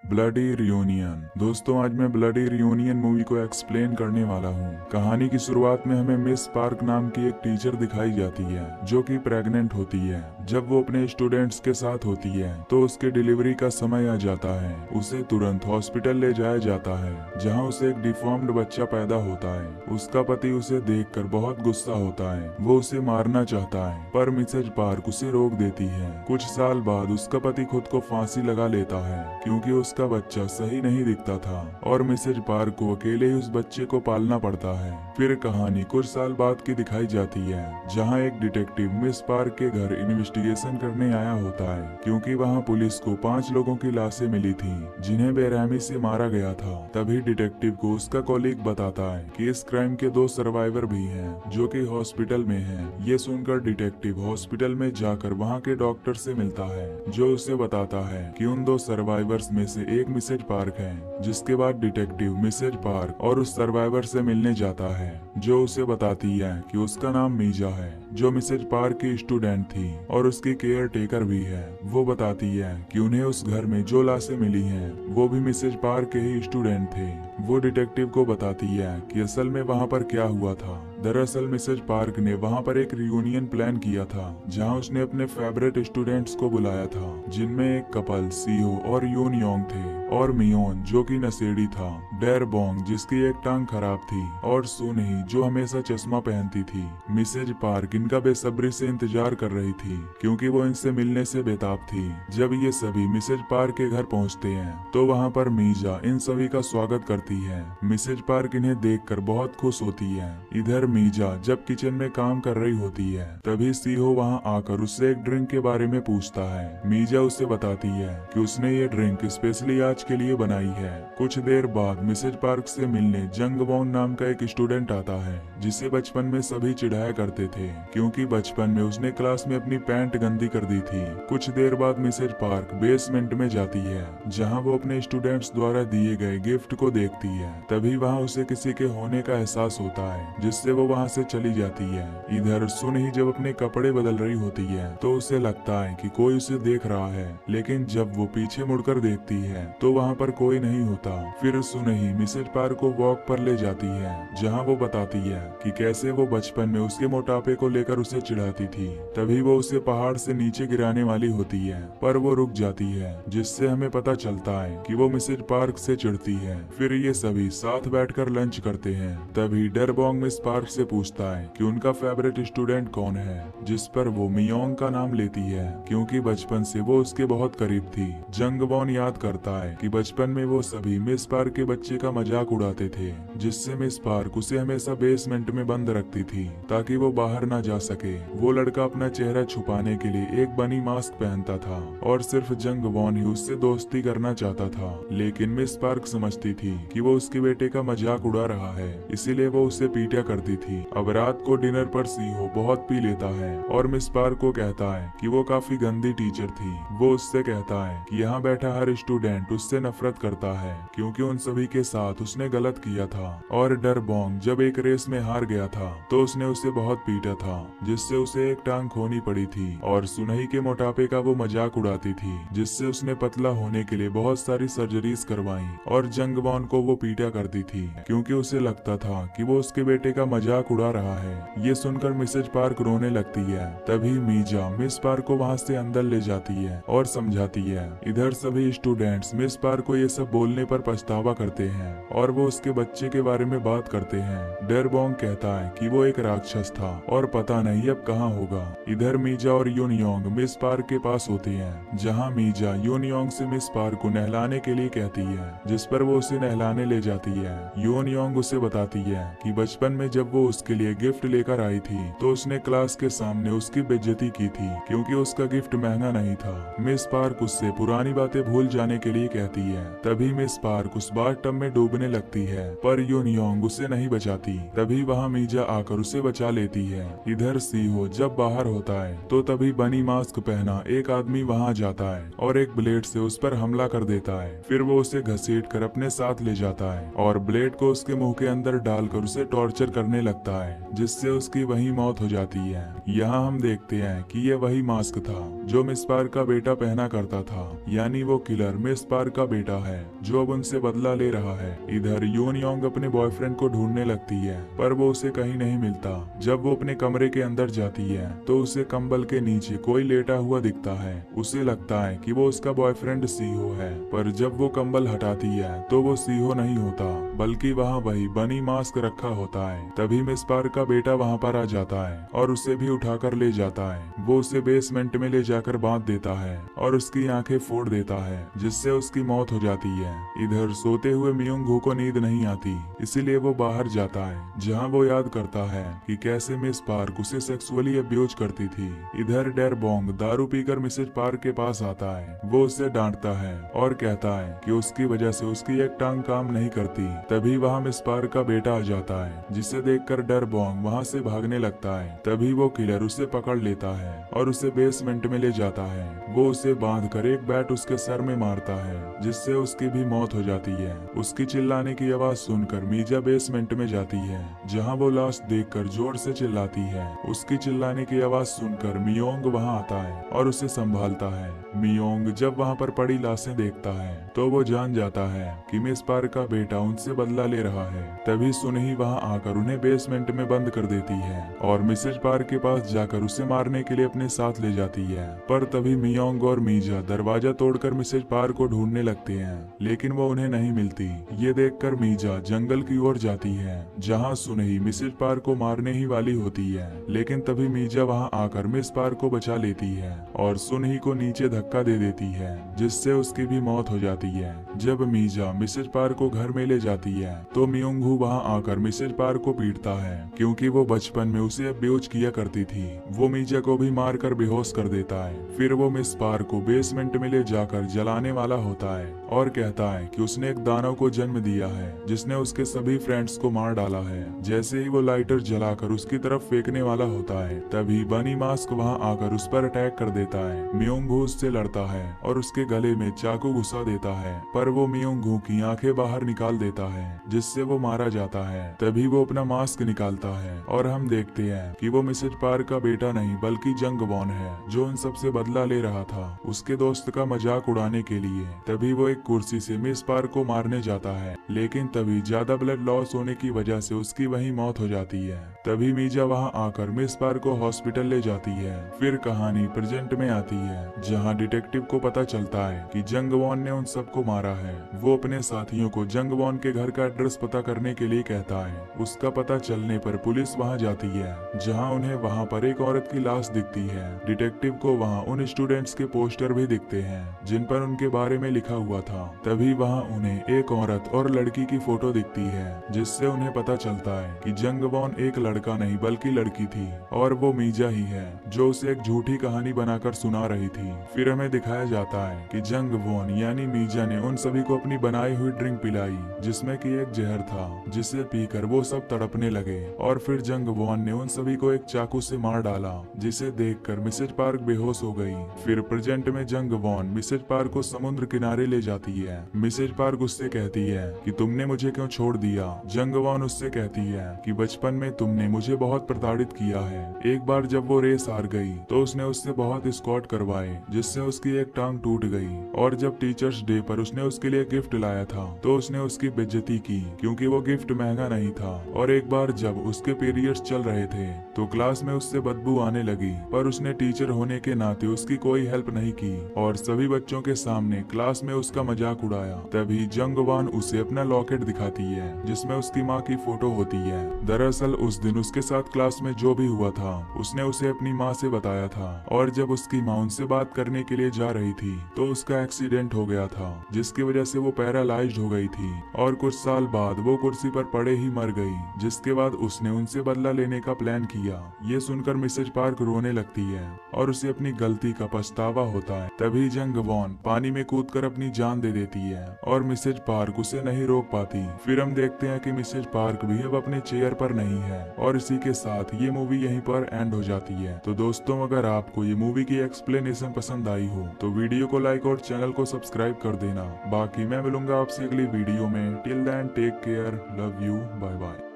Bloody reunion. दोस्तों, आज मैं ब्लडी रियूनियन मूवी को एक्सप्लेन करने वाला हूँ। कहानी की शुरुआत में हमें मिस पार्क नाम की एक टीचर दिखाई जाती है जो कि प्रेग्नेंट होती है। जब वो अपने स्टूडेंट्स के साथ होती है तो उसके डिलीवरी का समय आ जाता है। उसे तुरंत हॉस्पिटल ले जाया जाता है जहाँ उसे एक डिफॉर्म्ड बच्चा पैदा होता है। उसका पति उसे देखकर बहुत गुस्सा होता है। वो उसे मारना चाहता है पर मिसेज पार्क उसे रोक देती है। कुछ साल बाद उसका पति खुद को फांसी लगा लेता है क्योंकि उसका बच्चा सही नहीं दिखता था और मिसेज पार्क को अकेले ही उस बच्चे को पालना पड़ता है। फिर कहानी कुछ साल बाद की दिखाई जाती है जहां एक डिटेक्टिव मिस पार्क के घर इन्वेस्टिगेशन करने आया होता है क्योंकि वहां पुलिस को 5 लोगों की लाशें मिली थी जिन्हें बेरहमी से मारा गया था। तभी डिटेक्टिव को उसका कॉलीग बताता है कि इस क्राइम के 2 सर्वाइवर भी हैं जो कि हॉस्पिटल में हैं। ये सुनकर डिटेक्टिव हॉस्पिटल में जाकर वहां के डॉक्टर से मिलता है जो उसे बताता है कि उन 2 सर्वाइवर्स में से एक मिसेज पार्क है। जिसके बाद डिटेक्टिव मिसेज पार्क और उस सर्वाइवर से मिलने जाता है जो उसे बताती है कि उसका नाम मीजा है जो मिसेज पार्क की स्टूडेंट थी और उसकी केयर टेकर भी है। वो बताती है कि उन्हें उस घर में जो लाशें मिली हैं वो भी मिसेज पार्क के ही स्टूडेंट थे। वो डिटेक्टिव को बताती है कि असल में वहाँ पर क्या हुआ था। दरअसल मिसेज पार्क ने वहाँ पर एक रियूनियन प्लान किया था जहाँ उसने अपने फेवरेट स्टूडेंट्स को बुलाया था जिनमें एक कपल सीहो और यून योंग थे और मियोन जो कि नशेड़ी था, डेर बोंग जिसकी एक टांग खराब थी और सुनही जो हमेशा चश्मा पहनती थी। मिसेज पार्क इनका बेसब्री से इंतजार कर रही थी क्योंकि वो इनसे मिलने से बेताब थी। जब ये सभी मिसेज पार्क के घर पहुंचते हैं तो वहां पर मीजा इन सभी का स्वागत करती है। मिसेज पार्क इन्हें देखकर बहुत खुश होती है। इधर मीजा जब किचन में काम कर रही होती है तभी सीहो वहां आकर उससे एक ड्रिंक के बारे में पूछता है। मीजा उसे बताती है कि उसने ये ड्रिंक स्पेशली आज के लिए बनाई है। कुछ देर बाद मिसेज पार्क से मिलने जंग वॉन नाम का एक स्टूडेंट आता है जिसे बचपन में सभी चिढ़ाया करते थे क्योंकि बचपन में उसने क्लास में अपनी पैंट गंदी कर दी थी। कुछ देर बाद मिसेज पार्क बेसमेंट में जाती है जहां वो अपने स्टूडेंट्स द्वारा दिए गए गिफ्ट को देखती है। तभी वहां उसे किसी के होने का एहसास होता है जिससे वो वहां से चली जाती है। इधर सुन ही जब अपने कपड़े बदल रही होती है तो उसे लगता है कि कोई उसे देख रहा है, लेकिन जब वो पीछे मुड़कर देखती है तो वहाँ पर कोई नहीं होता। फिर सुन ही मिसेज पार्क को वॉक पर ले जाती है जहाँ वो बताती है कि कैसे वो बचपन में उसके मोटापे को लेकर उसे चिढ़ाती थी। तभी वो उसे पहाड़ से नीचे गिराने वाली होती है पर वो रुक जाती है जिससे हमें पता चलता है कि वो मिसेज पार्क से चिढ़ती है। फिर ये सभी साथ बैठकर लंच करते हैं। तभी डरबोंग मिस पार्क से पूछता है कि उनका फेवरेट स्टूडेंट कौन है, जिस पर वो मियोंग का नाम लेती है क्योंकि बचपन से वो उसके बहुत करीब थी। जंग वॉन याद करता है कि बचपन में वो सभी मिस पार्क के बच्चे का मजाक उड़ाते थे जिससे मिस पार्क उसे हमेशा बेसमेंट में बंद रखती थी ताकि वो बाहर ना जा सके। वो लड़का अपना चेहरा छुपाने के लिए एक बनी मास्क पहनता था और सिर्फ जंग वॉन ही उससे दोस्ती करना चाहता था, लेकिन मिस पार्क समझती थी कि वो उसके बेटे का मजाक उड़ा रहा है, इसीलिए वो उसे पीटा करती थी। अब रात को डिनर पर सीहो बहुत पी लेता है और मिस पार्क को कहता है कि वो काफी गंदी टीचर थी। वो उससे कहता है कि यहाँ बैठा हर स्टूडेंट उससे नफरत करता है क्योंकि उन सभी के साथ उसने गलत किया था। और डरबोंग जब एक रेस में हार गया था तो उसने उसे बहुत पीटा था जिससे उसे एक टांग खोनी पड़ी थी। और सुनही के मोटापे का वो मजाक उड़ाती थी जिससे उसने पतला होने के लिए बहुत सारी सर्जरीज करवाई। और जंग वॉन को वो पीटा करती थी क्योंकि उसे लगता था कि वो उसके बेटे का मजाक उड़ा रहा है। ये सुनकर मिसेज पार्क रोने लगती है। तभी मीजा मिस पार्क को वहाँ से अंदर ले जाती है और समझाती है। इधर सभी स्टूडेंट्स मिस पार्क को ये सब बोलने पर पछतावा करते हैं और वो उसके बच्चे के बारे में बात करते हैं। डरबोंग कहता है कि वो एक राक्षस था और पता नहीं अब कहाँ होगा। इधर मीजा और यून योंग मिस पार्क के पास होती हैं जहाँ मीजा यून योंग से मिस पार्क को नहलाने के लिए कहती है जिस पर वो उसे नहलाने ले जाती है। यून योंग उसे बताती है कि बचपन में जब वो उसके लिए गिफ्ट लेकर आई थी तो उसने क्लास के सामने उसकी बेइज्जती की थी क्योंकि उसका गिफ्ट महंगा नहीं था। मिस पार्क उससे पुरानी बातें भूल जाने के लिए कहती है। तभी मिस पार्क उस बाथटब में डूबने लगती है पर यून योंग उसे नहीं बचाती। तभी वहाँ मीजा आकर उसे बचा लेती है। इधर सीहो जब बाहर होता है तो तभी बनी मास्क पहना एक आदमी वहाँ जाता है और एक ब्लेड से उस पर हमला कर देता है। फिर वो उसे घसीट कर अपने साथ ले जाता है और ब्लेड को उसके मुंह के अंदर डालकर उसे टॉर्चर करने लगता है जिससे उसकी वही मौत हो जाती है। यहाँ हम देखते हैं कि ये वही मास्क था जो मिस पार्क का बेटा पहना करता था, यानी वो किलर मिस पार्क का बेटा है जो अब उनसे बदला ले रहा है। इधर यून योंग अपने बॉयफ्रेंड को ढूंढने लगती है पर वो उसे कहीं नहीं मिलता। जब वो अपने कमरे के अंदर जाती है तो उसे कंबल के नीचे कोई लेटा हुआ दिखता है। उसे लगता है कि वो उसका बॉयफ्रेंड सीहो है, पर जब वो कंबल हटाती है तो वो सीहो नहीं होता बल्कि वहाँ वही बनी मास्क रखा होता है। तभी मिस पार्क का बेटा वहाँ पर आ जाता है और उसे भी उठाकर ले जाता है। वो उसे बेसमेंट में ले जाकर बांध देता है और उसकी आंखें फोड़ देता है जिससे उसकी मौत हो जाती है। इधर सोते हुए मियोंग हू को नींद नहीं आती, इसीलिए वो बाहर जाता है जहाँ वो याद करता है कि कैसे मिस पार्क उसे सेक्सुअली अब्यूज करती थी। इधर डेर बोंग दारू पीकर मिसेज पार्क के पास आता है। वो उसे डांटता है और कहता है कि उसकी वजह से उसकी एक टांग काम नहीं करती। तभी वहाँ मिस पार्क का बेटा आ जाता है जिसे देखकर डेर बोंग वहाँ से भागने लगता है। तभी वो किलर उसे पकड़ लेता है और उसे बेसमेंट में ले जाता है। वो उसे बांधकर एक बैट उसके सर में मारता है जिससे उसकी भी मौत हो जाती है। उसकी चिल्लाने की आवाज सुनकर मीजा बेसमेंट में जाती है जहां वो लाश देखकर जोर से चिल्लाती है। उसकी चिल्लाने की आवाज सुनकर मियोंग वहां आता है और उसे संभालता है। मियोंग जब वहां पर पड़ी लाशें देखता है तो वो जान जाता है कि मिस पार्क का बेटा उनसे बदला ले रहा है। तभी सुनही वहां आकर उन्हें बेसमेंट में बंद कर देती है और मिसेज पार्क के पास जाकर उसे मारने के लिए अपने साथ ले जाती है। पर तभी मियोंग और मीजा दरवाजा तोड़कर मिसेज पार्क को ढूंढने लगते हैं लेकिन वो उन्हें नहीं मिलती। ये देखकर मीजा जंगल की ओर जाती है जहाँ सुनही मिसेज पार्क को मारने ही वाली होती है, लेकिन तभी मीजा वहाँ आकर मिस पार्क को बचा लेती है और सुनही को नीचे धक्का दे देती है जिससे उसकी भी मौत हो जाती है। जब मीजा मिसेज पार्क को घर में ले जाती है तो मियोंग हू वहाँ आकर मिसेज पार्क को पीटता है क्योंकि वो बचपन में उसे अब्यूज किया करती थी। वो मीजा को भी मारकर बेहोश कर देता है। फिर वो मिस पार्क को बेसमेंट में ले जाकर जलाने वाला होता है और कहता है कि उसने एक दानव को जन्म दिया है जिसने उसके सभी फ्रेंड्स को मार डाला है। जैसे ही वो लाइटर जलाकर उसकी तरफ फेंकने वाला होता है तभी बनी मास्क वहाँ आकर उस पर अटैक कर देता है। मियोंग हू उससे लड़ता है और उसके गले में चाकू घुसा देता है पर वो मियोंग हू की आंखें बाहर निकाल देता है जिससे वो मारा जाता है। तभी वो अपना मास्क निकालता है और हम देखते हैं कि वो मिसेज पार्क का बेटा नहीं बल्कि जंग वॉन है जो उन सबसे बदला ले रहा था उसके दोस्त का मजाक उड़ाने के लिए। तभी वो एक कुर्सी से मिस पार्क को मारने जाता है लेकिन तभी ज्यादा ब्लड लॉस होने की वजह से उसकी वहीं मौत हो जाती है। तभी मीजा वहां आकर मिस पार्क को हॉस्पिटल ले जाती है। फिर कहानी प्रेजेंट में आती है जहां डिटेक्टिव को पता चलता है कि जंग वॉन ने उन सबको मारा है। वो अपने साथियों को जंग वॉन के घर का एड्रेस पता करने के लिए कहता है। उसका पता चलने पर पुलिस वहां जाती है जहां उन्हें वहां पर एक औरत की लाश दिखती है। डिटेक्टिव को वहां उन स्टूडेंट्स के पोस्टर भी दिखते हैं जिन पर उनके बारे में लिखा हुआ था। तभी वहां उन्हें एक औरत और लड़की की फोटो दिखती है जिससे उन्हें पता चलता है कि जंग वॉन एक लड़का नहीं बल्कि लड़की थी और वो मीजा ही है जो उसे एक झूठी कहानी बनाकर सुना रही थी। फिर हमें दिखाया जाता है कि जंग वॉन यानी मीजा ने उन सभी को अपनी बनाई हुई ड्रिंक पिलाई जिसमें कि एक जहर था जिसे पीकर वो सब तड़पने लगे और फिर जंग वॉन ने उन सभी को एक चाकू से मार डाला जिसे देखकर मिसेज पार्क बेहोश हो गई। फिर प्रेजेंट में जंग वॉन मिसेज पार्क को समुद्र किनारे ले जाती है। मिसेज पार्क उससे कहती है कि तुमने मुझे क्यों छोड़ दिया। जंग वॉन उससे कहती है कि बचपन में तुमने मुझे बहुत प्रताड़ित किया है। एक बार जब वो रेस हार गई तो उसने उससे बहुत स्कॉट करवाए जिससे उसकी एक टांग टूट गई और जब टीचर्स डे पर उसने उसके लिए गिफ्ट लाया था तो उसने उसकी बेइज्जती की क्योंकि वो गिफ्ट महंगा नहीं था। और एक बार जब उसके पीरियड्स चल रहे थे तो क्लास में उससे बदबू आने लगी पर उसने टीचर होने के नाते उसकी कोई हेल्प नहीं की और सभी बच्चों के सामने क्लास में उसका मजाक उड़ाया। तभी जंग वॉन उसे अपना लॉकेट दिखाती है जिसमें उसकी माँ की फोटो होती है। दरअसल उस दिन उसके साथ क्लास में जो भी हुआ था उसने उसे अपनी माँ से बताया था और जब उसकी माँ उनसे बात करने के लिए जा रही थी तो उसका एक्सीडेंट हो गया था जिसकी वजह से वो पैरालाइज्ड हो गई थी और कुछ साल बाद वो कुर्सी पर पड़े ही मर गई। जिसके बाद उसने उनसे बदला लेने का प्लान किया। ये सुनकर मिसेज पार्क रोने लगती है और उसे अपनी गलती का पछतावा होता है। तभी जंग वॉन पानी में कूदकर अपनी जान दे देती है और मिसेज पार्क उसे नहीं रोक पाती। फिर हम देखते हैं कि मिसेज पार्क भी अब अपने चेयर पर नहीं है और इसी के साथ ये मूवी यहीं पर एंड हो जाती है। तो दोस्तों अगर आपको ये मूवी की एक्सप्लेनेशन पसंद आई हो तो वीडियो को लाइक और चैनल को सब्सक्राइब कर देना। बाकी मैं मिलूंगा आपसे अगली वीडियो में। Till then take care, love you, bye bye.